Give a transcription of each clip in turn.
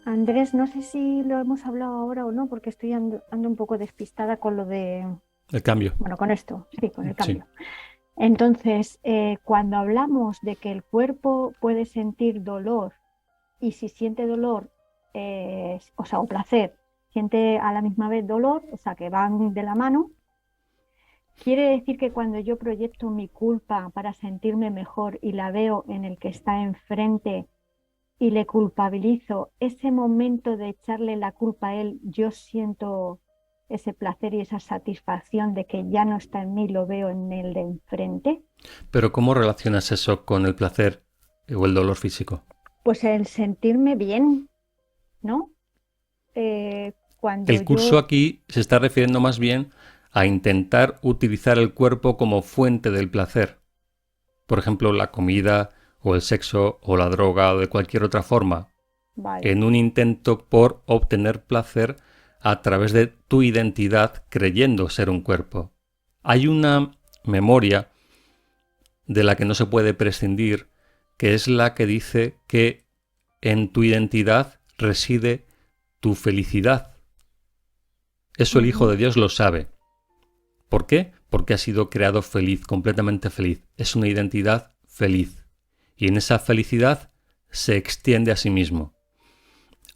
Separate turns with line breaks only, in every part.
Andrés, no sé si lo hemos hablado ahora o no, porque estoy ando un poco despistada con lo de,
El cambio,
bueno, con esto, sí, con el
sí.
cambio. Entonces, cuando hablamos de que el cuerpo puede sentir dolor y si siente dolor, o sea, o placer, siente a la misma vez dolor, o sea, que van de la mano, quiere decir que cuando yo proyecto mi culpa para sentirme mejor y la veo en el que está enfrente, y le culpabilizo, ese momento de echarle la culpa a él, yo siento ese placer y esa satisfacción de que ya no está en mí, lo veo en el de enfrente.
Pero ¿cómo relacionas eso con el placer o el dolor físico?
Pues el sentirme bien, ¿no? Cuando
El curso
yo,
aquí se está refiriendo más bien a intentar utilizar el cuerpo como fuente del placer. Por ejemplo, la comida o el sexo o la droga o de cualquier otra forma,
vale,
en un intento por obtener placer a través de tu identidad creyendo ser un cuerpo. Hay una memoria de la que no se puede prescindir, que es la que dice que en tu identidad reside tu felicidad. Eso el Hijo
ujú,
de Dios lo sabe. ¿Por qué? Porque ha sido creado feliz, completamente feliz. Es una identidad feliz. Y en esa felicidad se extiende a sí mismo.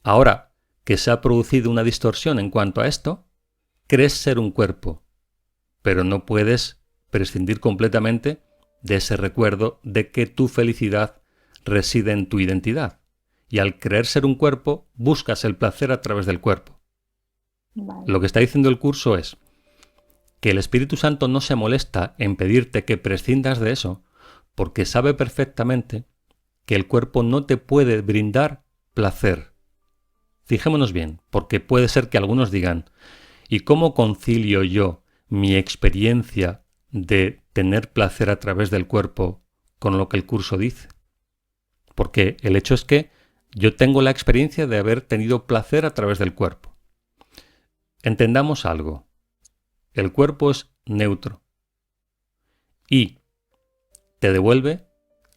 Ahora que se ha producido una distorsión en cuanto a esto, crees ser un cuerpo, pero no puedes prescindir completamente de ese recuerdo de que tu felicidad reside en tu identidad. Y al creer ser un cuerpo, buscas el placer a través del cuerpo.
vale,
Lo que está diciendo el curso es que el Espíritu Santo no se molesta en pedirte que prescindas de eso, porque sabe perfectamente que el cuerpo no te puede brindar placer. Fijémonos bien, porque puede ser que algunos digan, ¿y cómo concilio yo mi experiencia de tener placer a través del cuerpo con lo que el curso dice? Porque el hecho es que yo tengo la experiencia de haber tenido placer a través del cuerpo. Entendamos algo. El cuerpo es neutro y te devuelve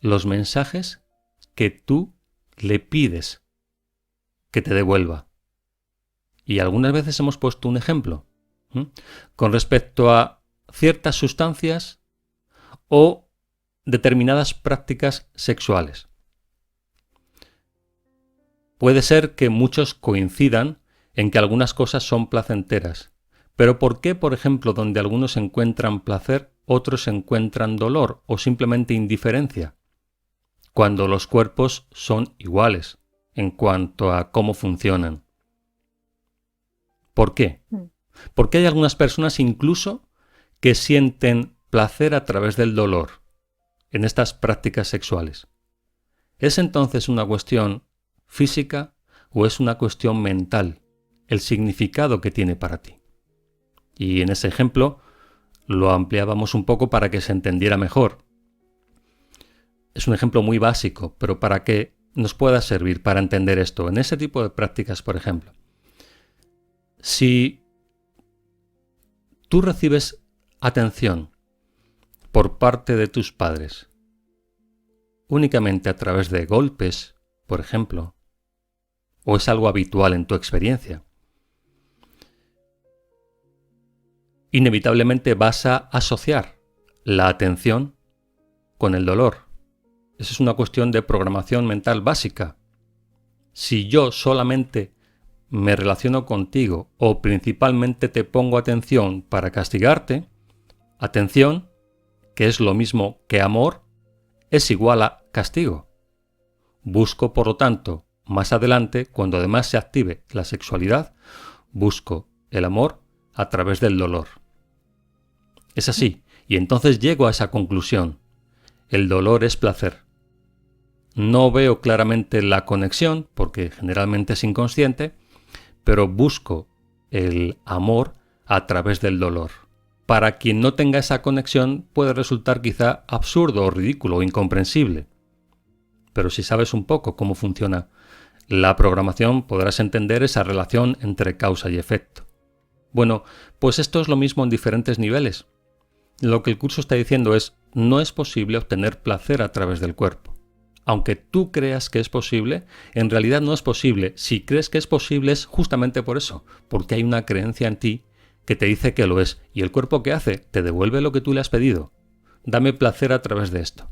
los mensajes que tú le pides que te devuelva. Y algunas veces hemos puesto un ejemplo, ¿m? Con respecto a ciertas sustancias o determinadas prácticas sexuales. Puede ser que muchos coincidan en que algunas cosas son placenteras, pero ¿por qué, por ejemplo, donde algunos encuentran placer, otros encuentran dolor o simplemente indiferencia? Cuando los cuerpos son iguales en cuanto a cómo funcionan. ¿Por qué?
mm,
Porque hay algunas personas incluso que sienten placer a través del dolor en estas prácticas sexuales. ¿Es entonces una cuestión física o es una cuestión mental el significado que tiene para ti? Y en ese ejemplo lo ampliábamos un poco para que se entendiera mejor. Es un ejemplo muy básico, pero para que nos pueda servir para entender esto. En ese tipo de prácticas, por ejemplo, si tú recibes atención por parte de tus padres únicamente a través de golpes, por ejemplo, o es algo habitual en tu experiencia, inevitablemente vas a asociar la atención con el dolor. Esa es una cuestión de programación mental básica. Si yo solamente me relaciono contigo o principalmente te pongo atención para castigarte, atención, que es lo mismo que amor, es igual a castigo. Busco, por lo tanto, más adelante, cuando además se active la sexualidad, busco el amor a través del dolor. Es
mm,
así, y entonces llego a esa conclusión. El dolor es placer. No veo claramente la conexión, porque generalmente es inconsciente, pero busco el amor a través del dolor. Para quien no tenga esa conexión puede resultar quizá absurdo o ridículo o incomprensible. Pero si sabes un poco cómo funciona la programación, podrás entender esa relación entre causa y efecto. Bueno, pues esto es lo mismo en diferentes niveles. Lo que el curso está diciendo es, no es posible obtener placer a través del cuerpo. aunque tú creas que es posible, en realidad no es posible. Si crees que es posible es justamente por eso, porque hay una creencia en ti que te dice que lo es. ¿Y el cuerpo qué hace? Te devuelve lo que tú le has pedido. Dame placer a través de esto,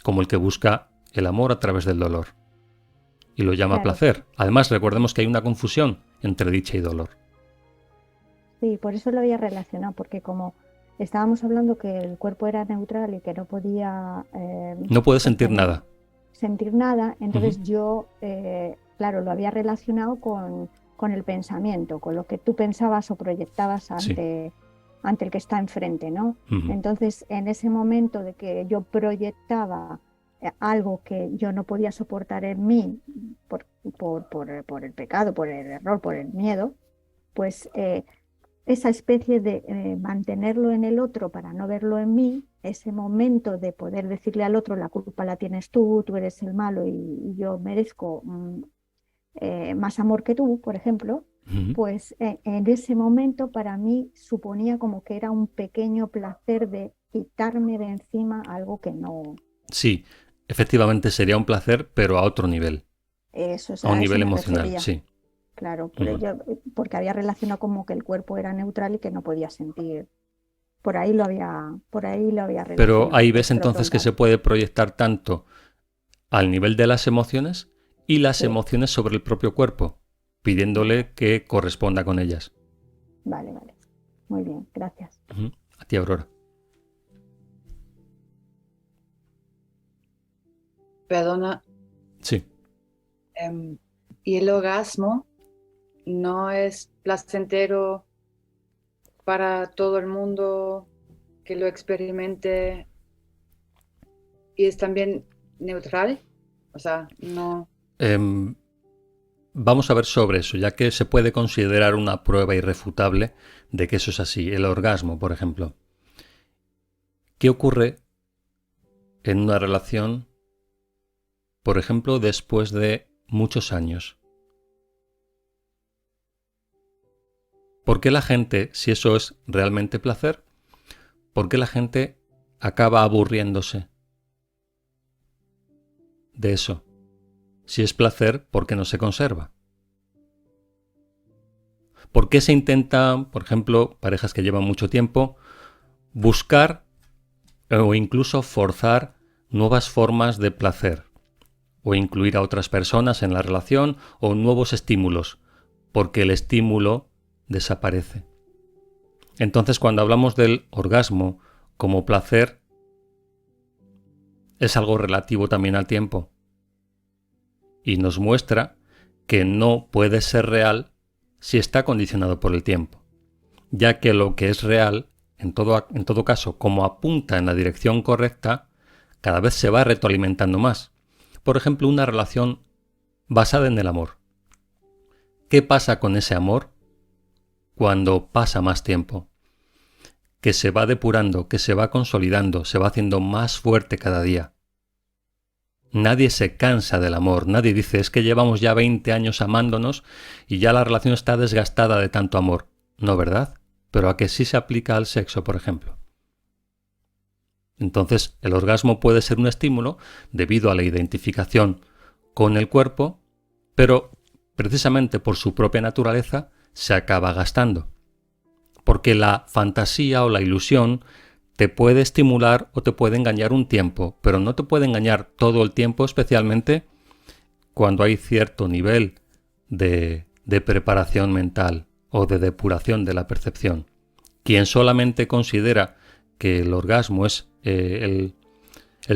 como el que busca el amor a través del dolor. Y lo llama
Claro,
placer. Además, recordemos que hay una confusión entre dicha y dolor.
sí, por eso lo había relacionado, porque como estábamos hablando que el cuerpo era neutral y que no podía
No puedes
pues
sentir
tener,
nada.
sentir nada,
Ujú.
entonces yo, claro, lo había relacionado con el pensamiento, con lo que tú pensabas o proyectabas
Sí.
ante el que está enfrente, ¿no?
Ujú.
Entonces, en ese momento de que yo proyectaba algo que yo no podía soportar en mí por el pecado, por el error, por el miedo, pues esa especie de mantenerlo en el otro para no verlo en mí, ese momento de poder decirle al otro, la culpa la tienes tú eres el malo y yo merezco más amor que tú, por ejemplo,
Ujú.
pues en ese momento para mí suponía como que era un pequeño placer de quitarme de encima algo que no,
Sí, efectivamente sería un placer, pero a otro nivel,
eso,
a un
a eso
nivel
me
emocional,
refería.
sí.
Claro,
Ujú.
porque había relacionado como que el cuerpo era neutral y que no podía sentir. Por ahí lo había
Pero
relacionado
ahí ves entonces que
extrafrontal.
se puede proyectar tanto al nivel de las emociones y las
Sí,
emociones sobre el propio cuerpo,
vale,
pidiéndole que corresponda con ellas.
vale, vale. Muy bien, gracias.
Ujú. A ti, Aurora.
Perdona,
Sí.
em, ¿y el orgasmo no es placentero para todo el mundo que lo experimente y es también neutral? O sea, no.
Em, Vamos a ver sobre eso, ya que se puede considerar una prueba irrefutable de que eso es así. El orgasmo, por ejemplo. ¿Qué ocurre en una relación, por ejemplo, después de muchos años? ¿Por qué la gente, si eso es realmente placer, por qué la gente acaba aburriéndose de eso? Si es placer, ¿por qué no se conserva? ¿Por qué se intenta, por ejemplo, parejas que llevan mucho tiempo, buscar o incluso forzar nuevas formas de placer o incluir a otras personas en la relación o nuevos estímulos? Porque el estímulo desaparece. Entonces, cuando hablamos del orgasmo como placer, es algo relativo también al tiempo y nos muestra que no puede ser real si está condicionado por el tiempo, ya que lo que es real, en todo caso, como apunta en la dirección correcta, cada vez se va retroalimentando más. Por ejemplo, una relación basada en el amor. ¿Qué pasa con ese amor cuando pasa más tiempo? Que se va depurando, que se va consolidando, se va haciendo más fuerte cada día. Nadie se cansa del amor, nadie dice es que llevamos ya 20 años amándonos y ya la relación está desgastada de tanto amor. No, ¿verdad? Pero a que sí se aplica al sexo, por ejemplo. Entonces, el orgasmo puede ser un estímulo debido a la identificación con el cuerpo, pero precisamente por su propia naturaleza se acaba gastando. Porque la fantasía o la ilusión te puede estimular o te puede engañar un tiempo, pero no te puede engañar todo el tiempo, especialmente cuando hay cierto nivel de preparación mental o de depuración de la percepción. Quien solamente considera que el orgasmo es el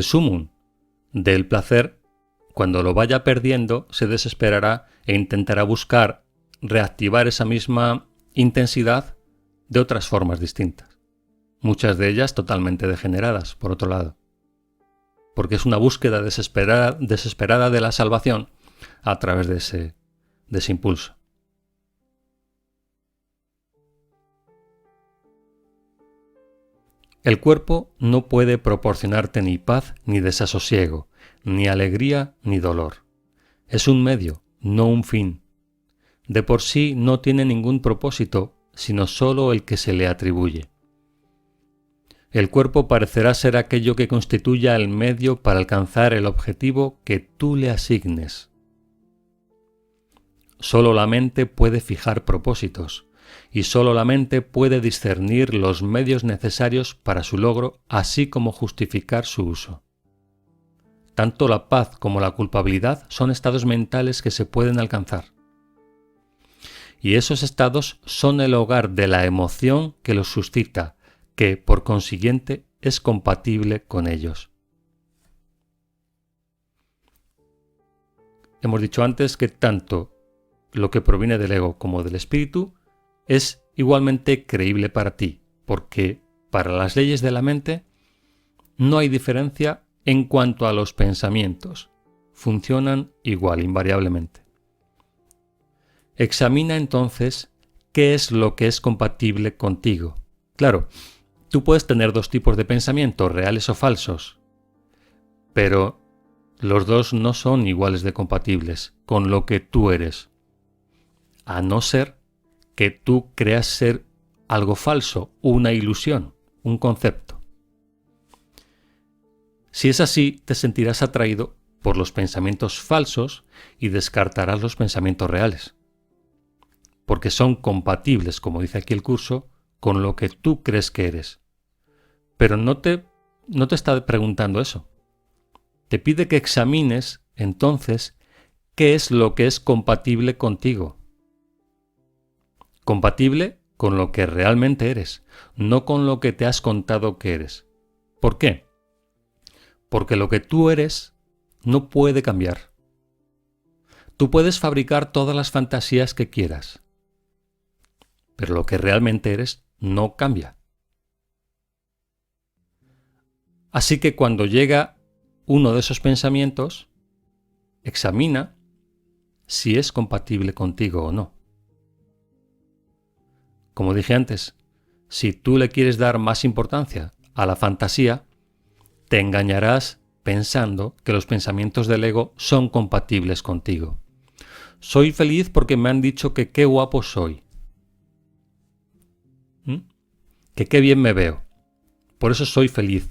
sumum del placer, cuando lo vaya perdiendo, se desesperará e intentará buscar reactivar esa misma intensidad de otras formas distintas. Muchas de ellas totalmente degeneradas, por otro lado. Porque es una búsqueda desesperada de la salvación a través de ese impulso. El cuerpo no puede proporcionarte ni paz ni desasosiego, ni alegría ni dolor. Es un medio, no un fin. De por sí no tiene ningún propósito, sino solo el que se le atribuye. El cuerpo parecerá ser aquello que constituya el medio para alcanzar el objetivo que tú le asignes. Solo la mente puede fijar propósitos, y solo la mente puede discernir los medios necesarios para su logro, así como justificar su uso. Tanto la paz como la culpabilidad son estados mentales que se pueden alcanzar. Y esos estados son el hogar de la emoción que los suscita, que, por consiguiente, es compatible con ellos. Hemos dicho antes que tanto lo que proviene del ego como del espíritu es igualmente creíble para ti, porque para las leyes de la mente no hay diferencia en cuanto a los pensamientos. Funcionan igual, invariablemente. Examina entonces qué es lo que es compatible contigo. Claro, tú puedes tener dos tipos de pensamientos, reales o falsos, pero los dos no son iguales de compatibles con lo que tú eres, a no ser que tú creas ser algo falso, una ilusión, un concepto. Si es así, te sentirás atraído por los pensamientos falsos y descartarás los pensamientos reales, porque son compatibles, como dice aquí el curso, con lo que tú crees que eres. Pero no te está preguntando eso. Te pide que examines, entonces, qué es lo que es compatible contigo. Compatible con lo que realmente eres, no con lo que te has contado que eres. ¿Por qué? Porque lo que tú eres no puede cambiar. Tú puedes fabricar todas las fantasías que quieras, pero lo que realmente eres no cambia. Así que cuando llega uno de esos pensamientos, examina si es compatible contigo o no. Como dije antes, si tú le quieres dar más importancia a la fantasía, te engañarás pensando que los pensamientos del ego son compatibles contigo. Soy feliz porque me han dicho que qué guapo soy. Que qué bien me veo. Por eso soy feliz.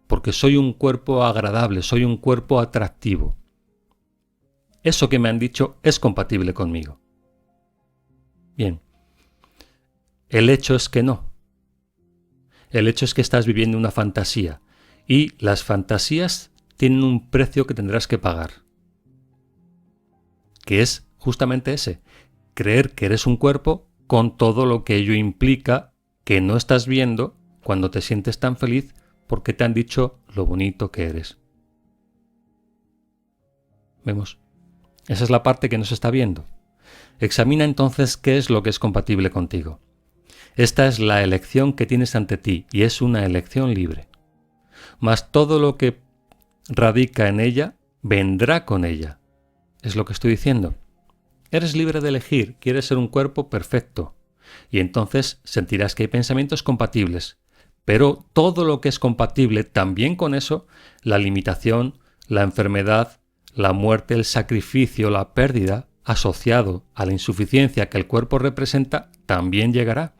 Porque soy un cuerpo agradable, soy un cuerpo atractivo. Eso que me han dicho es compatible conmigo. Bien. El hecho es que no. El hecho es que estás viviendo una fantasía. Y las fantasías tienen un precio que tendrás que pagar. Que es justamente ese. Creer que eres un cuerpo con todo lo que ello implica que no estás viendo cuando te sientes tan feliz porque te han dicho lo bonito que eres. ¿Vemos? Esa es la parte que no se está viendo. Examina entonces qué es lo que es compatible contigo. Esta es la elección que tienes ante ti y es una elección libre. Mas todo lo que radica en ella vendrá con ella. Es lo que estoy diciendo. Eres libre de elegir, quieres ser un cuerpo perfecto. Y entonces sentirás que hay pensamientos compatibles. Pero todo lo que es compatible también con eso, la limitación, la enfermedad, la muerte, el sacrificio, la pérdida, asociado a la insuficiencia que el cuerpo representa, también llegará.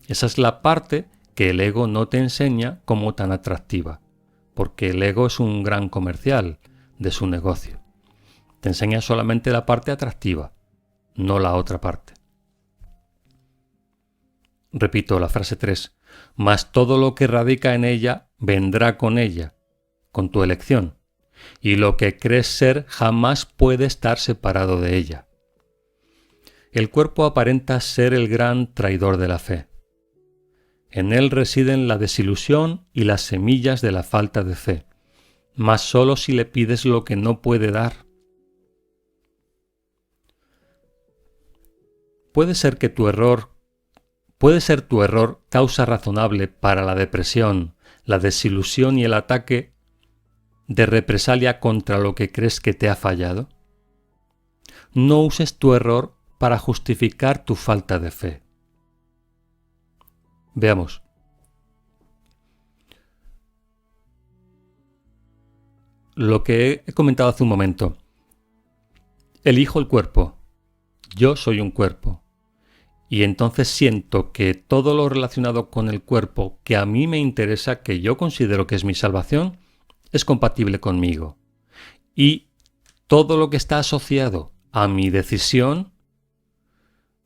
Esa es la parte que el ego no te enseña como tan atractiva, porque el ego es un gran comercial de su negocio. Te enseña solamente la parte atractiva, no la otra parte. Repito la frase 3. Mas todo lo que radica en ella vendrá con ella, con tu elección, y lo que crees ser jamás puede estar separado de ella. El cuerpo aparenta ser el gran traidor de la fe. En él residen la desilusión y las semillas de la falta de fe, mas solo si le pides lo que no puede dar. Puede ser tu error causa razonable para la depresión, la desilusión y el ataque de represalia contra lo que crees que te ha fallado. No uses tu error para justificar tu falta de fe. Veamos. Lo que he comentado hace un momento. Elijo el cuerpo. Yo soy un cuerpo. Y entonces siento que todo lo relacionado con el cuerpo que a mí me interesa, que yo considero que es mi salvación, es compatible conmigo. Y todo lo que está asociado a mi decisión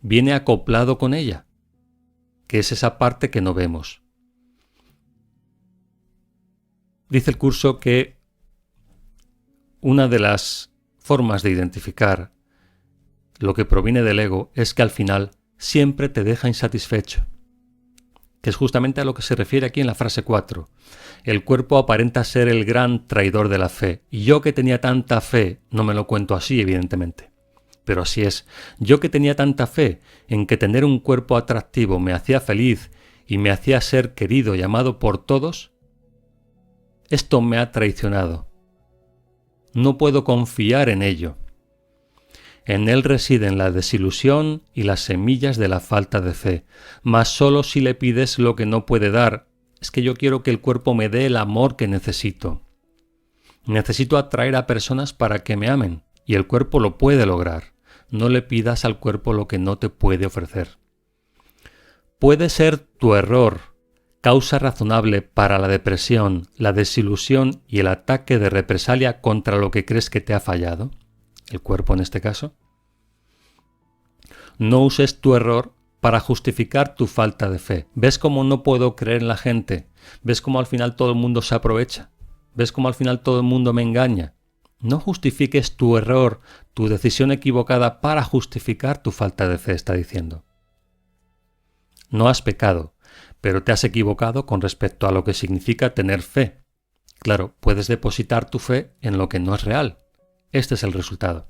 viene acoplado con ella, que es esa parte que no vemos. Dice el curso que una de las formas de identificar lo que proviene del ego es que al final siempre te deja insatisfecho, que es justamente a lo que se refiere aquí en la frase 4. El cuerpo aparenta ser el gran traidor de la fe, y yo que tenía tanta fe, no me lo cuento así evidentemente, pero así es, yo que tenía tanta fe en que tener un cuerpo atractivo me hacía feliz y me hacía ser querido y amado por todos, esto me ha traicionado. No puedo confiar en ello. En él residen la desilusión y las semillas de la falta de fe, mas solo si le pides lo que no puede dar. Es que yo quiero que el cuerpo me dé el amor que necesito. Necesito atraer a personas para que me amen, y el cuerpo lo puede lograr. No le pidas al cuerpo lo que no te puede ofrecer. Puede ser tu error causa razonable para la depresión, la desilusión y el ataque de represalia contra lo que crees que te ha fallado, el cuerpo en este caso. No uses tu error para justificar tu falta de fe. ¿Ves cómo no puedo creer en la gente? ¿Ves cómo al final todo el mundo se aprovecha? ¿Ves cómo al final todo el mundo me engaña? No justifiques tu error, tu decisión equivocada para justificar tu falta de fe, está diciendo. No has pecado, pero te has equivocado con respecto a lo que significa tener fe. Claro, puedes depositar tu fe en lo que no es real. Este es el resultado.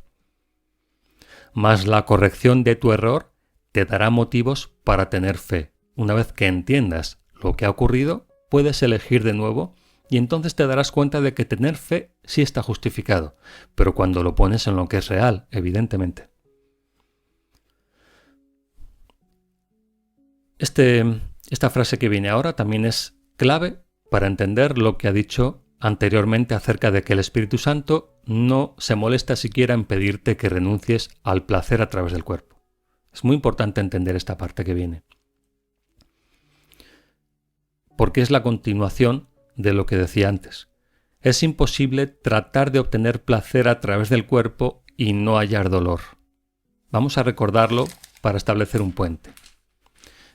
Mas la corrección de tu error te dará motivos para tener fe. Una vez que entiendas lo que ha ocurrido, puedes elegir de nuevo y entonces te darás cuenta de que tener fe sí está justificado, pero cuando lo pones en lo que es real, evidentemente. Esta frase que viene ahora también es clave para entender lo que ha dicho anteriormente acerca de que el Espíritu Santo no se molesta siquiera en pedirte que renuncies al placer a través del cuerpo. Es muy importante entender esta parte que viene, porque es la continuación de lo que decía antes. Es imposible tratar de obtener placer a través del cuerpo y no hallar dolor. Vamos a recordarlo para establecer un puente.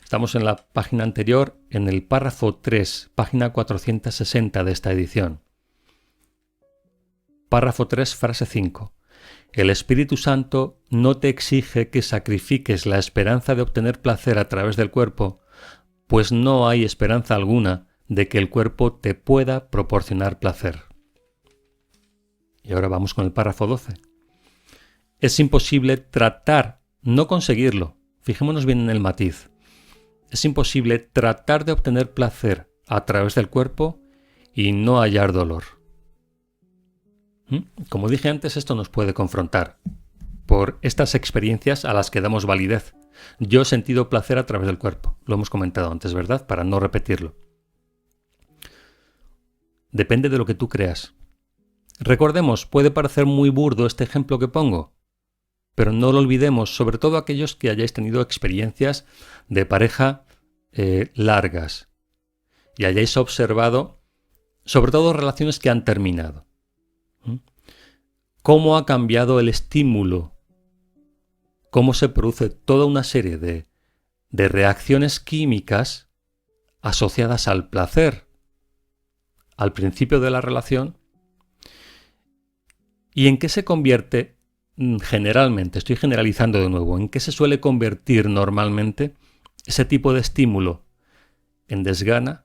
Estamos en la página anterior, en el párrafo 3, página 460 de esta edición. Párrafo 3, frase 5. El Espíritu Santo no te exige que sacrifiques la esperanza de obtener placer a través del cuerpo, pues no hay esperanza alguna de que el cuerpo te pueda proporcionar placer. Y ahora vamos con el párrafo 12. Es imposible tratar, no conseguirlo. Fijémonos bien en el matiz. Es imposible tratar de obtener placer a través del cuerpo y no hallar dolor. Como dije antes, esto nos puede confrontar por estas experiencias a las que damos validez. Yo he sentido placer a través del cuerpo. Lo hemos comentado antes, ¿verdad? Para no repetirlo. Depende de lo que tú creas. Recordemos, puede parecer muy burdo este ejemplo que pongo, pero no lo olvidemos, sobre todo aquellos que hayáis tenido experiencias de pareja largas y hayáis observado, sobre todo relaciones que han terminado. ¿Cómo ha cambiado el estímulo? ¿Cómo se produce toda una serie de reacciones químicas asociadas al placer al principio de la relación? ¿Y en qué se convierte generalmente? Estoy generalizando de nuevo. ¿En qué se suele convertir normalmente ese tipo de estímulo? En desgana,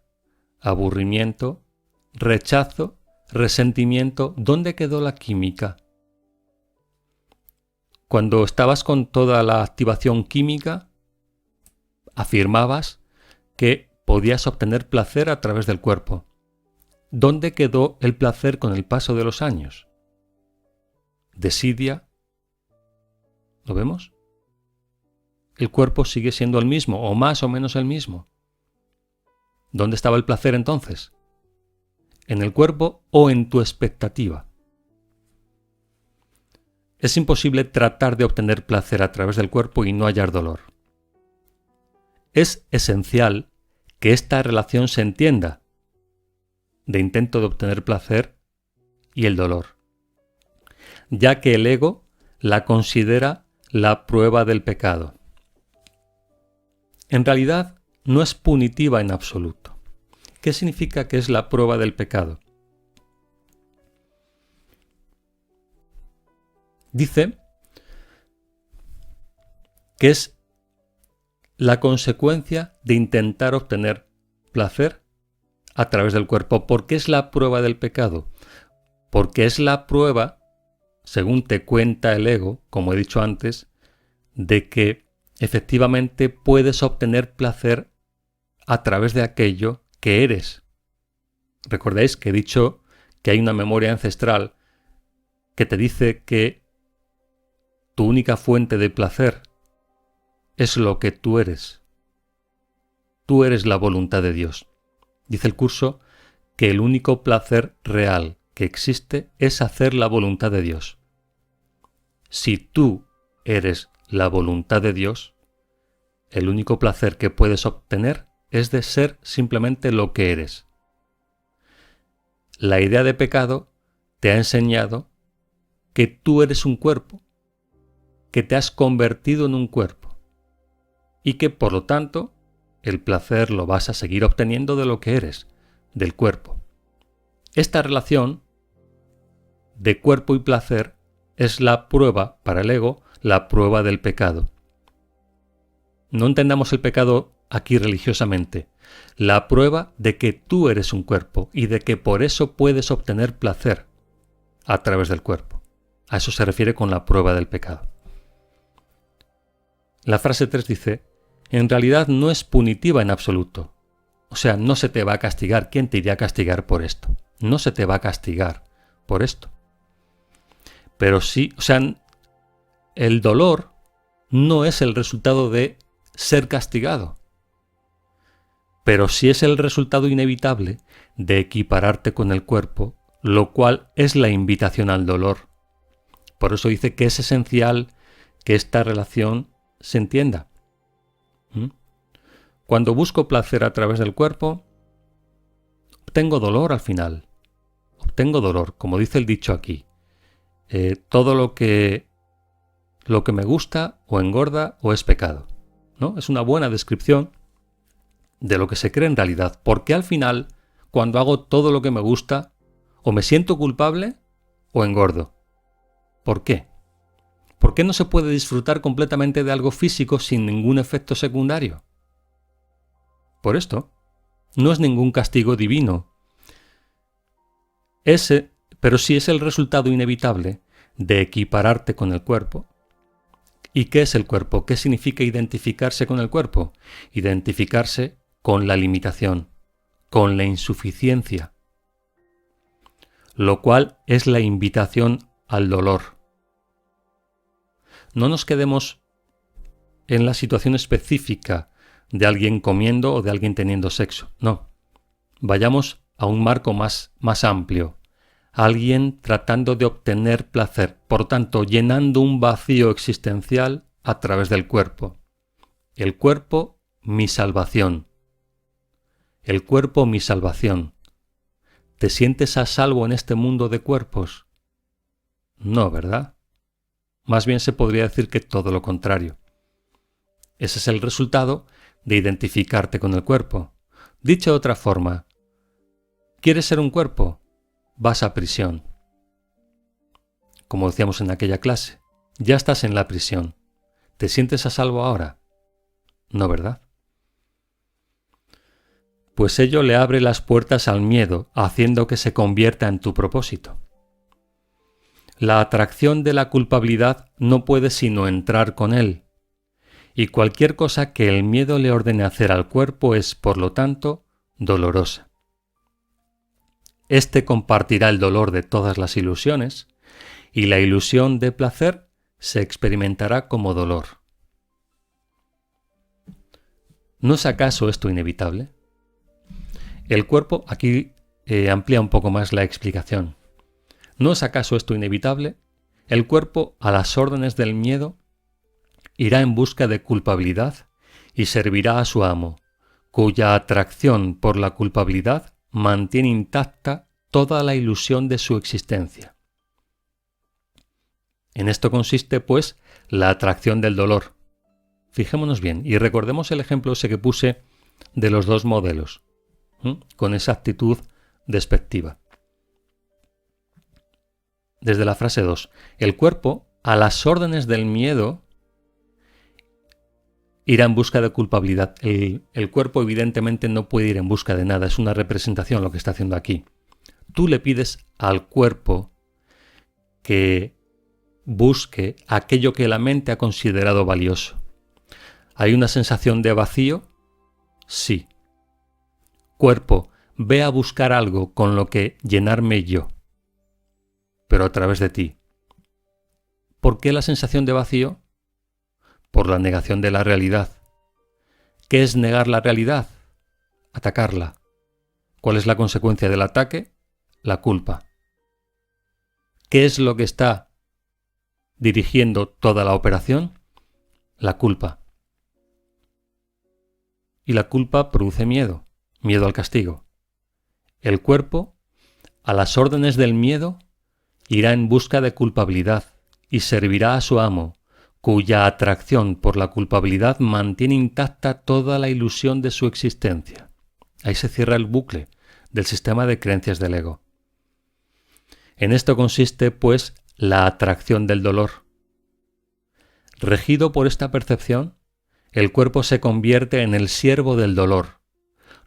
aburrimiento, rechazo, resentimiento. ¿Dónde quedó la química? Cuando estabas con toda la activación química, afirmabas que podías obtener placer a través del cuerpo. ¿Dónde quedó el placer con el paso de los años? Desidia. ¿Lo vemos? El cuerpo sigue siendo el mismo, o más o menos el mismo. ¿Dónde estaba el placer entonces? ¿En el cuerpo o en tu expectativa? Es imposible tratar de obtener placer a través del cuerpo y no hallar dolor. es esencial que esta relación se entienda de intento de obtener placer y el dolor, ya que el ego la considera la prueba del pecado. En realidad, no es punitiva en absoluto. ¿Qué significa que es la prueba del pecado? Dice que es la consecuencia de intentar obtener placer a través del cuerpo. ¿Por qué es la prueba del pecado? Porque es la prueba, según te cuenta el ego, como he dicho antes, de que efectivamente puedes obtener placer a través de aquello que eres. Recordáis que he dicho que hay una memoria ancestral que te dice que tu única fuente de placer es lo que tú eres. Tú eres la voluntad de Dios. Dice el curso que el único placer real que existe es hacer la voluntad de Dios. Si tú eres la voluntad de Dios, el único placer que puedes obtener es de ser simplemente lo que eres. La idea de pecado te ha enseñado que tú eres un cuerpo, que te has convertido en un cuerpo y que por lo tanto el placer lo vas a seguir obteniendo de lo que eres, del cuerpo. Esta relación de cuerpo y placer es la prueba para el ego, la prueba del pecado. No entendamos el pecado aquí religiosamente, la prueba de que tú eres un cuerpo y de que por eso puedes obtener placer a través del cuerpo. A eso se refiere con la prueba del pecado. La frase 3 dice, en realidad no es punitiva en absoluto. O sea, no se te va a castigar. ¿Quién te iría a castigar por esto? No se te va a castigar por esto. Pero sí, o sea, el dolor no es el resultado de ser castigado, pero sí es el resultado inevitable de equipararte con el cuerpo, lo cual es la invitación al dolor. Por eso dice que es esencial que esta relación se entienda. Cuando busco placer a través del cuerpo, obtengo dolor al final. Obtengo dolor, como dice el dicho aquí. Todo lo que me gusta o engorda o es pecado, ¿no? Es una buena descripción de lo que se cree en realidad. Porque al final, cuando hago todo lo que me gusta, o me siento culpable o engordo. ¿Por qué? ¿Por qué no se puede disfrutar completamente de algo físico sin ningún efecto secundario? Por esto, no es ningún castigo divino. Pero sí es el resultado inevitable de equipararte con el cuerpo. ¿Y qué es el cuerpo? ¿Qué significa identificarse con el cuerpo? Identificarse con la limitación, con la insuficiencia, lo cual es la invitación al dolor. No nos quedemos en la situación específica de alguien comiendo o de alguien teniendo sexo, no. Vayamos a un marco más amplio. Alguien tratando de obtener placer, por tanto, llenando un vacío existencial a través del cuerpo. El cuerpo, mi salvación. El cuerpo, mi salvación. ¿Te sientes a salvo en este mundo de cuerpos? No, ¿verdad? Más bien se podría decir que todo lo contrario. Ese es el resultado de identificarte con el cuerpo. Dicho de otra forma, ¿quieres ser un cuerpo? Vas a prisión. Como decíamos en aquella clase, ya estás en la prisión. ¿Te sientes a salvo ahora? No, ¿verdad? Pues ello le abre las puertas al miedo, haciendo que se convierta en tu propósito. La atracción de la culpabilidad no puede sino entrar con él, y cualquier cosa que el miedo le ordene hacer al cuerpo es, por lo tanto, dolorosa. Este compartirá el dolor de todas las ilusiones, y la ilusión de placer se experimentará como dolor. ¿No es acaso esto inevitable? El cuerpo, aquí amplía un poco más la explicación. ¿No es acaso esto inevitable? El cuerpo, a las órdenes del miedo, irá en busca de culpabilidad y servirá a su amo, cuya atracción por la culpabilidad mantiene intacta toda la ilusión de su existencia. En esto consiste, pues, la atracción del dolor. Fijémonos bien y recordemos el ejemplo ese que puse de los dos modelos, con esa actitud despectiva. Desde la frase 2, el cuerpo, a las órdenes del miedo, irá en busca de culpabilidad. El cuerpo evidentemente no puede ir en busca de nada, es una representación lo que está haciendo aquí. Tú le pides al cuerpo que busque aquello que la mente ha considerado valioso. ¿Hay una sensación de vacío? Sí. Cuerpo, ve a buscar algo con lo que llenarme yo, pero a través de ti. ¿Por qué la sensación de vacío? Por la negación de la realidad. ¿Qué es negar la realidad? Atacarla. ¿Cuál es la consecuencia del ataque? La culpa. ¿Qué es lo que está dirigiendo toda la operación? La culpa. Y la culpa produce miedo, miedo al castigo. El cuerpo, a las órdenes del miedo, irá en busca de culpabilidad y servirá a su amo, cuya atracción por la culpabilidad mantiene intacta toda la ilusión de su existencia. Ahí se cierra el bucle del sistema de creencias del ego. En esto consiste, pues, la atracción del dolor. Regido por esta percepción, el cuerpo se convierte en el siervo del dolor,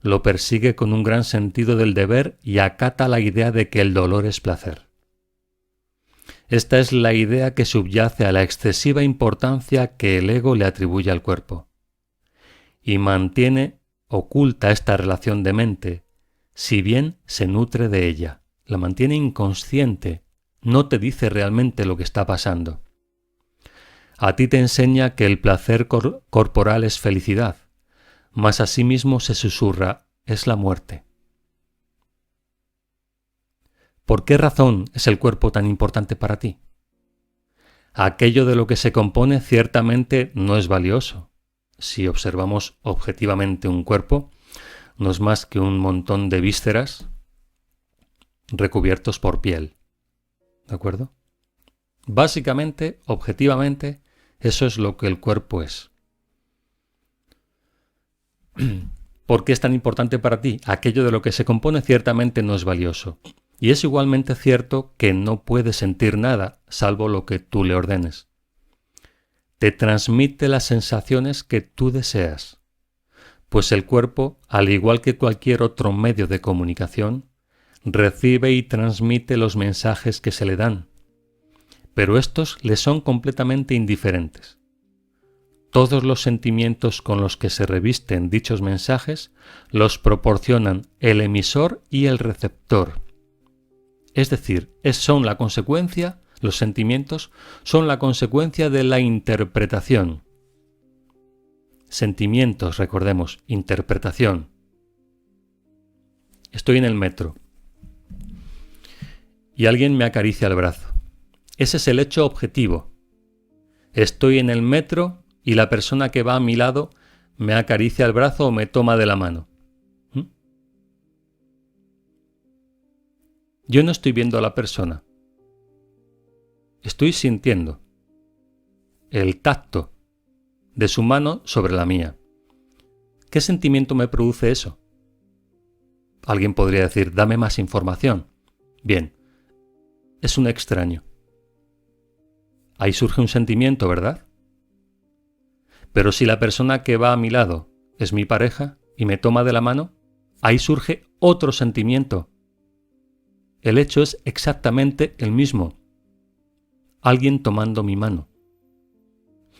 lo persigue con un gran sentido del deber y acata la idea de que el dolor es placer. Esta es la idea que subyace a la excesiva importancia que el ego le atribuye al cuerpo, y mantiene oculta esta relación de mente, si bien se nutre de ella, la mantiene inconsciente, no te dice realmente lo que está pasando. A ti te enseña que el placer corporal es felicidad, mas a sí mismo se susurra, es la muerte. ¿Por qué razón es el cuerpo tan importante para ti? Aquello de lo que se compone ciertamente no es valioso. Si observamos objetivamente un cuerpo, no es más que un montón de vísceras recubiertos por piel. ¿De acuerdo? Básicamente, objetivamente, eso es lo que el cuerpo es. ¿Por qué es tan importante para ti? Aquello de lo que se compone ciertamente no es valioso. Y es igualmente cierto que no puede sentir nada, salvo lo que tú le ordenes. Te transmite las sensaciones que tú deseas, pues el cuerpo, al igual que cualquier otro medio de comunicación, recibe y transmite los mensajes que se le dan, pero estos le son completamente indiferentes. Todos los sentimientos con los que se revisten dichos mensajes los proporcionan el emisor y el receptor. Es decir, son la consecuencia, los sentimientos son la consecuencia de la interpretación. Sentimientos, recordemos, interpretación. Estoy en el metro y alguien me acaricia el brazo. Ese es el hecho objetivo. Estoy en el metro y la persona que va a mi lado me acaricia el brazo o me toma de la mano. Yo no estoy viendo a la persona. Estoy sintiendo el tacto de su mano sobre la mía. ¿Qué sentimiento me produce eso? Alguien podría decir, dame más información. Bien, es un extraño. Ahí surge un sentimiento, ¿verdad? Pero si la persona que va a mi lado es mi pareja y me toma de la mano, ahí surge otro sentimiento. El hecho es exactamente el mismo. Alguien tomando mi mano.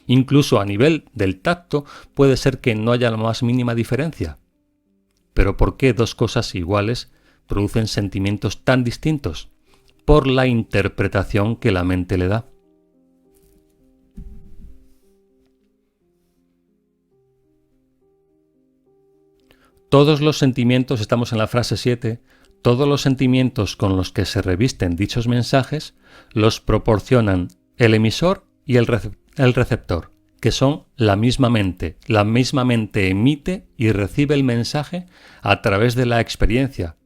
Incluso a nivel del tacto puede ser que no haya la más mínima diferencia. Pero ¿por qué dos cosas iguales producen sentimientos tan distintos? Por la interpretación que la mente le da. Todos los sentimientos, estamos en la frase 7, todos los sentimientos con los que se revisten dichos mensajes los proporcionan el emisor y el receptor. que son la misma mente. La misma mente emite y recibe el mensaje a través de la experiencia,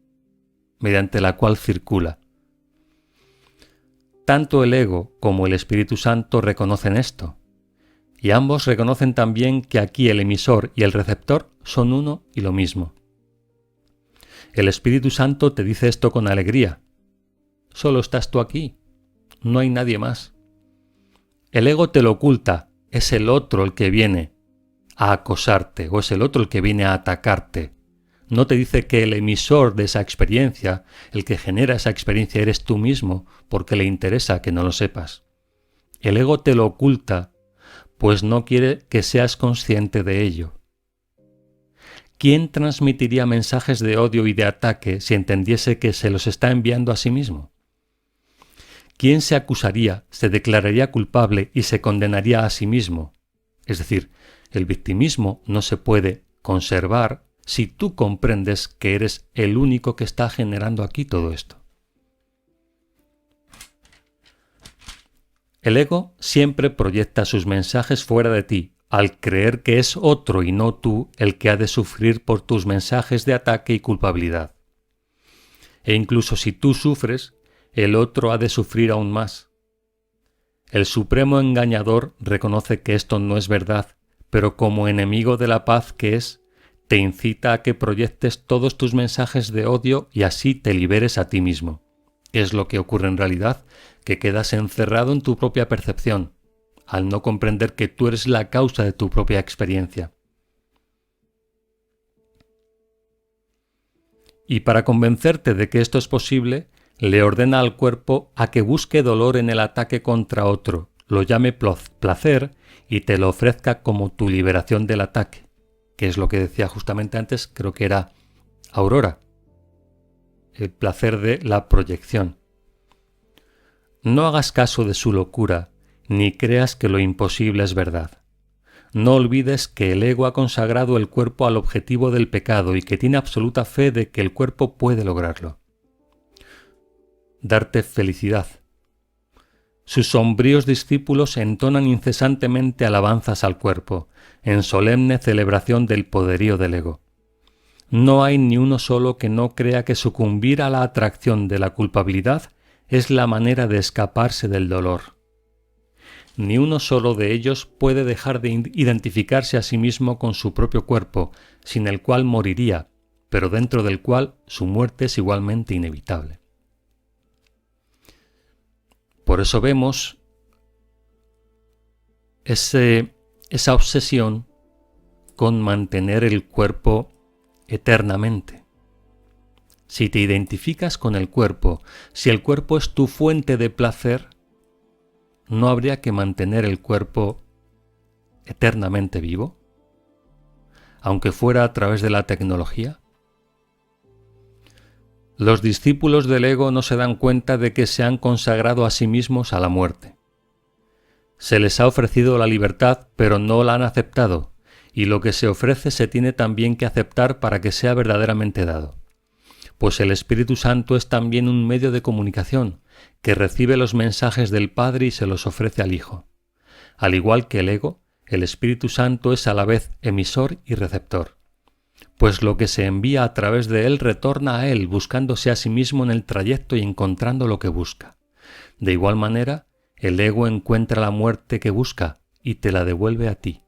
mediante la cual circula. Tanto el ego como el Espíritu Santo reconocen esto, y ambos reconocen también que aquí el emisor y el receptor son uno y lo mismo. El Espíritu Santo te dice esto con alegría. Solo estás tú aquí, no hay nadie más. El ego te lo oculta, es el otro el que viene a acosarte o es el otro el que viene a atacarte. No te dice que el emisor de esa experiencia, el que genera esa experiencia, eres tú mismo, porque le interesa que no lo sepas. El ego te lo oculta, pues no quiere que seas consciente de ello. ¿Quién transmitiría mensajes de odio y de ataque si entendiese que se los está enviando a sí mismo? ¿Quién se acusaría, se declararía culpable y se condenaría a sí mismo? Es decir, el victimismo no se puede conservar si tú comprendes que eres el único que está generando aquí todo esto. El ego siempre proyecta sus mensajes fuera de ti, al creer que es otro y no tú el que ha de sufrir por tus mensajes de ataque y culpabilidad. E incluso si tú sufres, el otro ha de sufrir aún más. El supremo engañador reconoce que esto no es verdad, pero como enemigo de la paz que es, te incita a que proyectes todos tus mensajes de odio y así te liberes a ti mismo. Es lo que ocurre en realidad, que quedas encerrado en tu propia percepción, al no comprender que tú eres la causa de tu propia experiencia. Y para convencerte de que esto es posible, le ordena al cuerpo a que busque dolor en el ataque contra otro, lo llame placer y te lo ofrezca como tu liberación del ataque, que es lo que decía justamente antes, creo que era Aurora, el placer de la proyección. No hagas caso de su locura, ni creas que lo imposible es verdad. No olvides que el ego ha consagrado el cuerpo al objetivo del pecado y que tiene absoluta fe de que el cuerpo puede lograrlo. Darte felicidad. Sus sombríos discípulos entonan incesantemente alabanzas al cuerpo, en solemne celebración del poderío del ego. No hay ni uno solo que no crea que sucumbir a la atracción de la culpabilidad es la manera de escaparse del dolor. Ni uno solo de ellos puede dejar de identificarse a sí mismo con su propio cuerpo, sin el cual moriría, pero dentro del cual su muerte es igualmente inevitable. Por eso vemos esa obsesión con mantener el cuerpo eternamente. Si te identificas con el cuerpo, si el cuerpo es tu fuente de placer, ¿no habría que mantener el cuerpo eternamente vivo? Aunque fuera a través de la tecnología. Los discípulos del ego no se dan cuenta de que se han consagrado a sí mismos a la muerte. Se les ha ofrecido la libertad, pero no la han aceptado, y lo que se ofrece se tiene también que aceptar para que sea verdaderamente dado. Pues el Espíritu Santo es también un medio de comunicación, que recibe los mensajes del Padre y se los ofrece al Hijo. Al igual que el ego, el Espíritu Santo es a la vez emisor y receptor. Pues lo que se envía a través de él retorna a él, buscándose a sí mismo en el trayecto y encontrando lo que busca. De igual manera, el ego encuentra la muerte que busca y te la devuelve a ti.